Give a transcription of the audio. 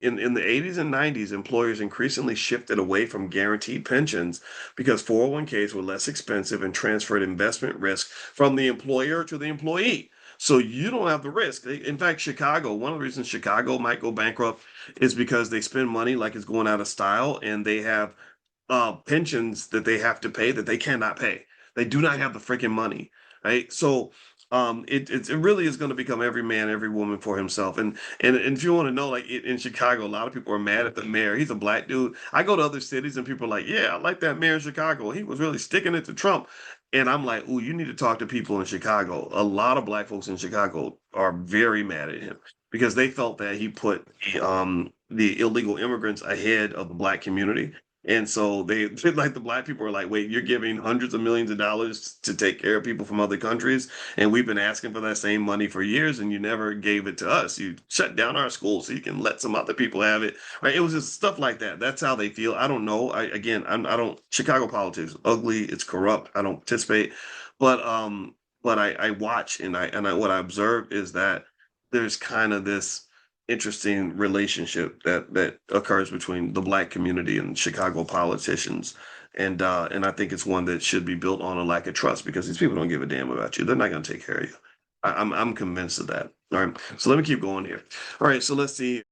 in the 80s and 90s, employers increasingly shifted away from guaranteed pensions because 401ks were less expensive and transferred investment risk from the employer to the employee. So you don't have the risk. In fact, Chicago, one of the reasons Chicago might go bankrupt is because they spend money like it's going out of style, and they have pensions that they have to pay that they cannot pay. They do not have the freaking money, right? So it really is going to become every man, every woman for himself. And if you want to know, like in Chicago, a lot of people are mad at the mayor. He's a black dude. I go to other cities and people are like, yeah, I like that mayor in Chicago. He was really sticking it to Trump. And I'm like, ooh, you need to talk to people in Chicago. A lot of black folks in Chicago are very mad at him because they felt that he put the illegal immigrants ahead of the black community. And so they like the black people are like, wait, you're giving hundreds of millions of dollars to take care of people from other countries, and we've been asking for that same money for years, and you never gave it to us. You shut down our schools so you can let some other people have it. Right? It was just stuff like that. That's how they feel. I don't know. I don't. Chicago politics ugly. It's corrupt. I don't participate, but I watch, and what I observe is that there's kind of this interesting relationship that occurs between the black community and Chicago politicians. And I think it's one that should be built on a lack of trust because these people don't give a damn about you. They're not going to take care of you. I'm convinced of that. All right. So let me keep going here. All right. So let's see.